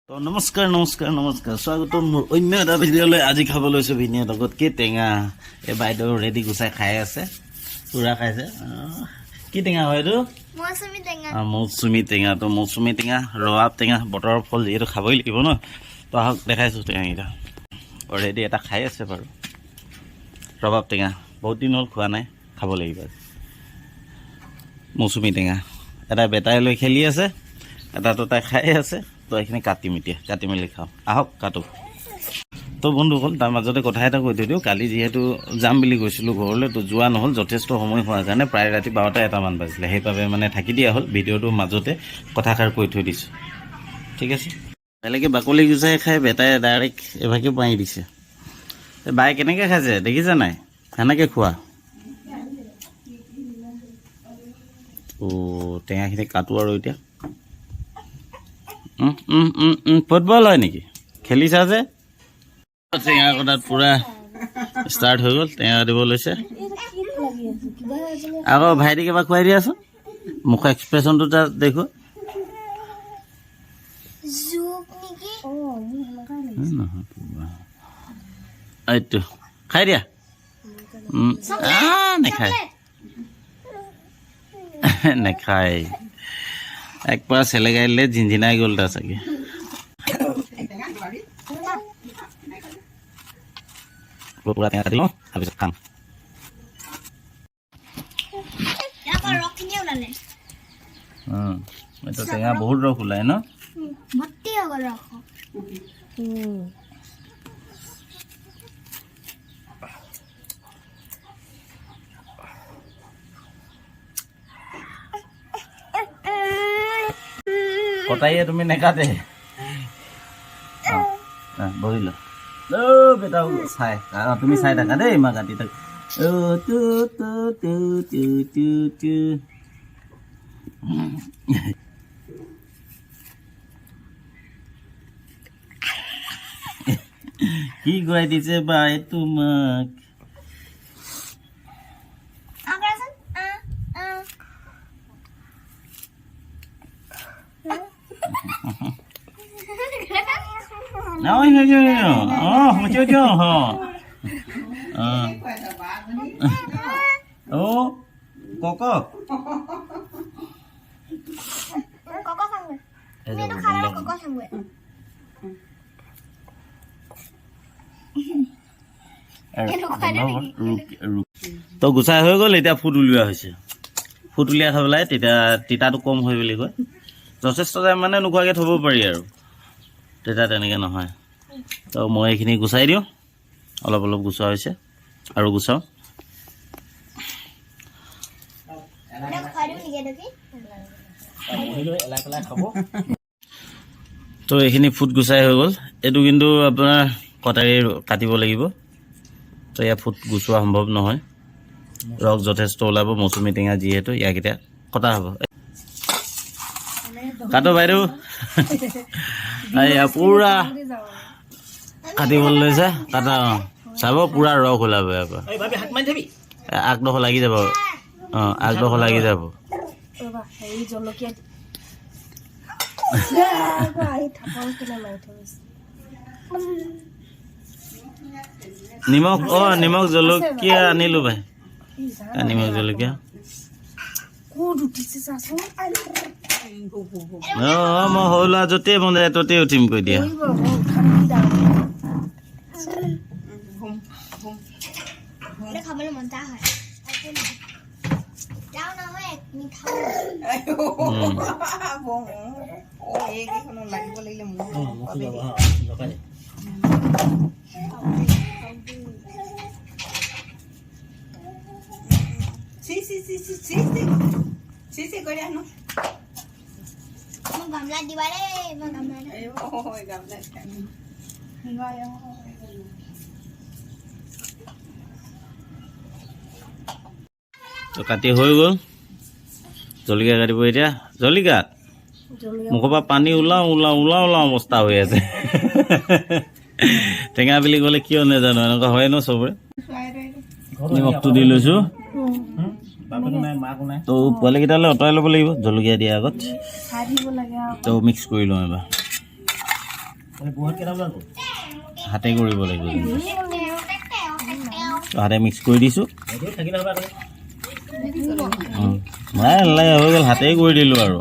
তো নমস্কাৰ নমস্কাৰ নমস্কাৰ স্বাগতম মোৰ অন্য এটা ভিডিঅ'লৈ আজি খাব লৈছোঁ ভিনিয়াৰ লগত কি টেঙা এই বাইদেউ ৰেডি গুচাই খাই আছে পুৰা খাইছে কি টেঙা হয় এইটো মৌচুমী টেঙা তো মৌচুমী টেঙা ৰবাব টেঙা বতৰৰ ফল যিহেতু খাবই লাগিব ন তো আহক দেখাইছোঁ টেঙাকেইটা অলৰেডি এটা খাই আছে বাৰু ৰবাব টেঙা বহুত দিন হ'ল খোৱা নাই খাব লাগিব মৌচুমী টেঙা এটা বেটাই লৈ খেলি আছে এটাতো তাই খাই আছে তো এইখিনি কাটিম এতিয়া কাটি মেলি খাওঁ আহক কাটো তো বন্ধুসকল তাৰ মাজতে কথা এটা কৈ থৈ দিওঁ কালি যিহেতু যাম বুলি কৈছিলোঁ ঘৰলৈ তো যোৱা নহ'ল যথেষ্ট সময় হোৱাৰ কাৰণে প্ৰায় ৰাতি 12:01 বাজিলে সেইবাবে মানে থাকি দিয়া হ'ল ভিডিঅ'টোৰ মাজতে কথাষাৰ কৈ থৈ দিছোঁ ঠিক আছে বেলেগে বাকলি গুচাই খাই বেটাই ডাইৰেক্ট এভাগে পাৰি দিছে বাই কেনেকৈ খাইছে দেখিছা নাই সেনেকৈ খোৱা অ' টেঙাখিনি কাটো আৰু এতিয়া ফুটবল হয় নেকি খেলিছা যে টেঙা কটাত পুৰা ষ্টাৰ্ট হৈ গ'ল টেঙা দিব লৈছে আকৌ ভাইটি কিবা খুৱাই দিয়াচোন মুখৰ এক্সপ্ৰেশ্যনটো তাত দেখো এইটো খাই দিয়া নেখায় নেখায় একবাৰ চেলেগাই দিলে ঝিনঝিনাই গ'ল তাৰ চাগে পুৰা টেঙা কাটি লওঁ তাৰপিছত খাম এইটো টেঙা বহুত ৰস ওলায় ন কটাইয়ে তুমি নেকাটে বহিল বেটা চাই তুমি চাই থাকা দেই মা কাটি থাক কি গুৱাই দিছে বাই তোমাক Nói nghe chưa? Mà chưa chưa hả? Có. Có không vậy? Mẹ nó khai ra có không vậy? তো গুচাই হৈ গ'ল এতিয়া ফুট উলিওৱা হৈছে ফুট উলিয়াই থৈ পেলাই তেতিয়া তিতাটো কম হয় বুলি কয় যথেষ্ট টাইম মানে নোখোৱাকৈ থ'ব পাৰি আৰু তেতিয়া তেনেকৈ নহয় তো মই এইখিনি গুচাই দিওঁ অলপ অলপ গুচোৱা হৈছে আৰু গুচাওঁ তো এইখিনি ফুট গুচাই হৈ গ'ল এইটো কিন্তু আপোনাৰ কটাৰী কাটিব লাগিব তো ইয়াত ফুট গুচোৱা সম্ভৱ নহয় ৰস যথেষ্ট ওলাব মৌচুমী টেঙা যিহেতু ইয়াক এতিয়া কটা হ'ব কাটো বাইদেউ পুৰা কাটিবলৈ লৈছে কাটা চাব পুৰা ৰস ওলাব ইয়াৰ পৰা আগডোখৰ লাগি যাব আগডোখৰ লাগি যাব নিমখ নিমখ জলকীয়া আনিলোঁ ভাই নিমখ জলকীয়া মই সৰু ল'ৰা য'তেই মন যায় ত'তেই উঠিম কৈ দিয়া Sí, coreano. Mau gambar di mana? Mau gambar. Oh, gambar kan. Enggak ya. তো কাটি হৈ গ'ল জলকীয়া কাটিব এতিয়া জলকীয়া মুখৰ পৰা পানী ওলাওঁ অৱস্থা হৈ আছে টেঙা বুলি ক'লে কিয় নাজানো এনেকুৱা হয় ন চবৰে নিমখটো দি লৈছোঁ তো পোৱালিকেইটালৈ আঁতৰাই ল'ব লাগিব জলকীয়া দিয়াৰ আগত তো মিক্স কৰি লওঁ এবাৰ হাতে কৰিব লাগিব হাতে মিক্স কৰি দিছোঁ নাই নালাগে হৈ গ'ল হাতেই কৰি দিলোঁ আৰু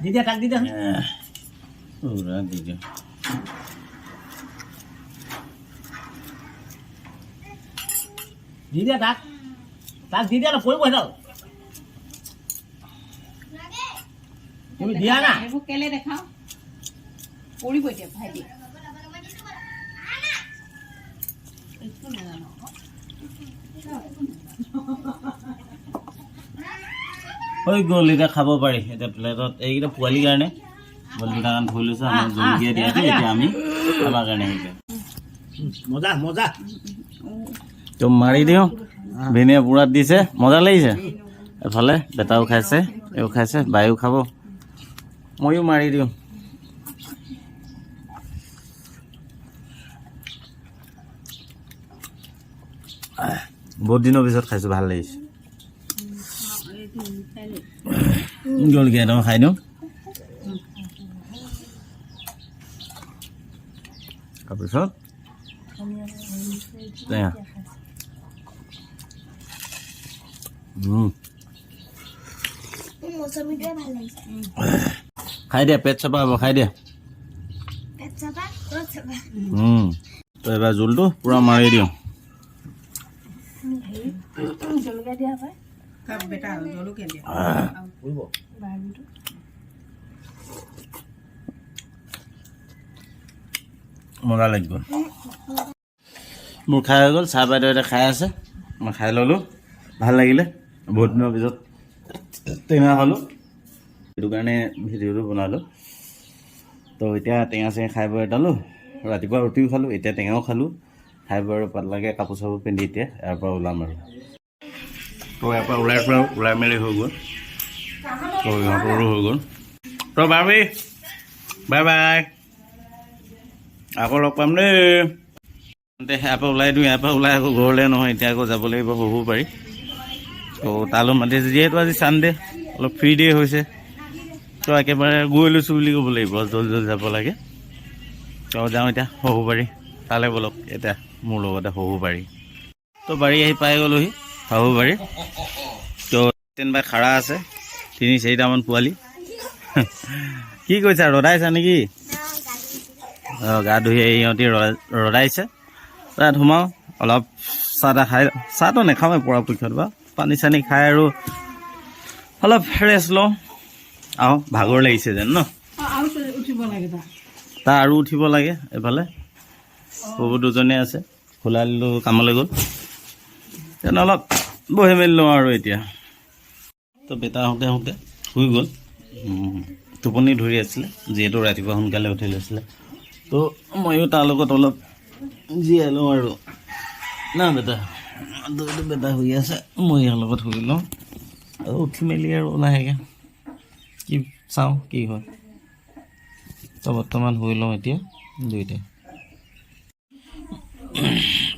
দি দিয়া তাক দি দিয়া পুৰা দি দিওঁ দি দিয়া তাক তাক দি দিয়া না পৰিব সেইডাল তুমি দিয়া না এইবোৰ কেলে দেখাও পৰিব এতিয়া ভাইটি একো নাজানো হৈ গ'ল এতিয়া খাব পাৰি এতিয়া প্লেটত এইকেইটা পোৱালিৰ কাৰণে পোৱালিকেইটা কাৰণে থৈ লৈছোঁ আমাৰ জলকীয়া দিয়াটো এতিয়া আমি আমাৰ কাৰণে সেইকেইটা মজা মজা তো মাৰি দিওঁ ভিনিয়ে পুৰাত দিছে মজা লাগিছে এফালে বেটাও খাইছে এও খাইছে বায়ো খাব ময়ো মাৰি দিওঁ বহুত দিনৰ পিছত খাইছোঁ ভাল লাগিছে জলকীয়া এটাও খাই দিওঁ তাৰপিছত মৌচুমীটোৱে ভাল লাগিছে খাই দিয়া পেট চাপা হ'ব খাই দিয়া পেট চাপা ক'ত চাপা তো এবাৰ জোলটো পূৰা মাৰি দিওঁ জলকীয়া দিয়া হয় বেটা জলকীয়া দিয়া মজা লাগিব মোৰ খাই হৈ গ'ল চাহ বাইদেউ এতিয়া খাই আছে মই খাই ল'লোঁ ভাল লাগিলে বহুত দিনৰ পিছত টেঙা খালোঁ সেইটো কাৰণে ভিডিঅ'টো বনালোঁ তো এতিয়া টেঙা চেঙা খাই বৈ এটালোঁ ৰাতিপুৱা ৰুটিও খালোঁ এতিয়া টেঙাও খালোঁ খাই বৈ আৰু পাতলাকৈ কাপোৰ চাপোৰ পিন্ধি এতিয়া ইয়াৰ পৰা ওলাম আৰু তো ইয়াৰ পৰা ওলাই মেলি হৈ গ'ল তো ইহঁতৰো হৈ গ'ল তো বাৰ্বি বাই বাই আকৌ লগ পাম দেই ইয়াৰ পৰা ওলাই দিওঁ ইয়াৰ পৰা ওলাই আকৌ ঘৰলৈ নহয় এতিয়া আকৌ যাব লাগিব হ'ব পাৰি তো তালৈ মাতিছে যিহেতু আজি ছানডে অলপ ফ্ৰী ডে হৈছে তো একেবাৰে গৈ লৈছোঁ বুলি ক'ব লাগিব জলদি জলদি যাব লাগে তো যাওঁ এতিয়া হ'ব পাৰি তালৈ ব'লক এতিয়া মোৰ লগতে হ'ব পাৰি তো বাৰী আহি পাই গ'লোহি হ'ব পাৰি তো তেনেবাই খাৰা আছে 3-4টামান পোৱালি কি কৈছা ৰদাইছা নেকি অঁ গা ধুই আহি ইহঁতি ৰদাইছে তাত সোমাওঁ অলপ চাহ তাহ খাই চাহটো নাখাওঁৱে পৰাপক্ষত বা পানী চানী খাই আৰু অলপ ৰেষ্ট লওঁ আহোঁ ভাগৰ লাগিছে যেন ন উঠিব লাগে তাৰ আৰু উঠিব লাগে এইফালে সৰু দুজনী আছে খোলা দিলোঁ কামলৈ গ'ল তেনে অলপ বহি মেলি লওঁ আৰু এতিয়া তো বেটা আহোঁতে আহোঁতে শুই গ'ল টোপনি ধৰি আছিলে যিহেতু ৰাতিপুৱা সোনকালে উঠি লৈছিলে তো ময়ো তাৰ লগত অলপ জীয়াই লওঁ আৰু না বেটা বেটা শুই আছে মই ইয়াৰ লগত শুই লওঁ আৰু উঠি মেলি আৰু লাহেকৈ কি চাওঁ কি হয় তো বৰ্তমান শুই লওঁ এতিয়া দুইটাই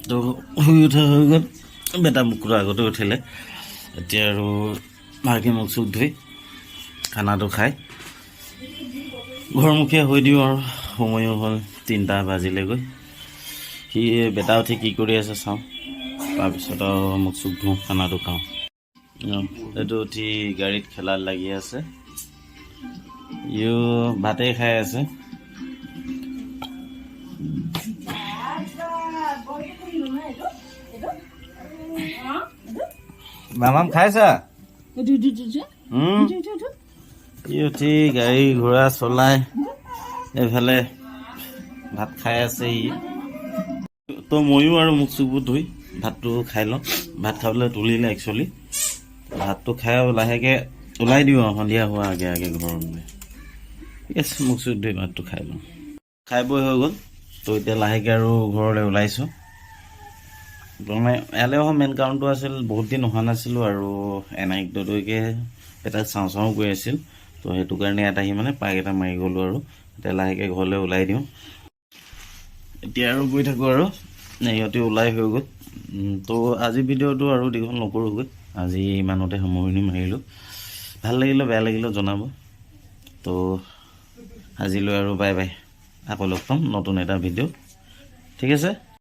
তো শুই উঠা হৈ গ'ল বেটা মুকুৰা আগতে উঠিলে এতিয়া আৰু ভালকৈ মুখ চুখ ধুই খানাটো খাই ঘৰমুখীয়া হৈ দিওঁ আৰু সময়ো হ'ল 3টা বাজিলেগৈ সি বেটা উঠি কি কৰি আছে চাওঁ তাৰপিছত আৰু মুখ চুখ ধুওঁ খানাটো খাওঁ এইটো উঠি গাড়ীত খেলাত লাগি আছে ইও ভাতেই খাই আছে মামাম খাইছা ই উঠি গাড়ী ঘোঁৰা চলাই এইফালে ভাত খাই আছে ই তো ময়ো আৰু মুখ চুখবোৰ ধুই ভাতটো খাই লওঁ ভাত খাবলৈ তুলিলে একচুৱেলি ভাতটো খাই লাহেকৈ ওলাই দিওঁ আৰু সন্ধিয়া হোৱা আগে আগে ঘৰলৈ ঠিক আছে মুখ চুখ ধুই ভাতটো খাই লওঁ খাই বৈ হৈ গ'ল তো এতিয়া লাহেকৈ আৰু ঘৰলৈ ওলাইছোঁ মানে ইয়ালৈ অহা মেইন কাৰণটো আছিল বহুত দিন অহা নাছিলোঁ আৰু এনাইকলৈকে এটা চাওঁ চাওঁ গৈ আছিল তো সেইটো কাৰণে ইয়াত আহি মানে পাক এটা মাৰি গ'লোঁ আৰু এতিয়া লাহেকৈ ঘৰলৈ ওলাই দিওঁ এতিয়া আৰু গৈ থাকোঁ আৰু সিহঁতি ওলাই হৈ গ'ল। তো আজি ভিডিঅ'টো আৰু দীঘল নকৰোঁগৈ, আজি ইমানতে সামৰণি মাৰিলোঁ। ভাল লাগিলে বেয়া লাগিলেও জনাব। তো আজিলৈ আৰু বাই বাই, আকৌ লগ পাম নতুন এটা ভিডিঅ'। ঠিক আছে।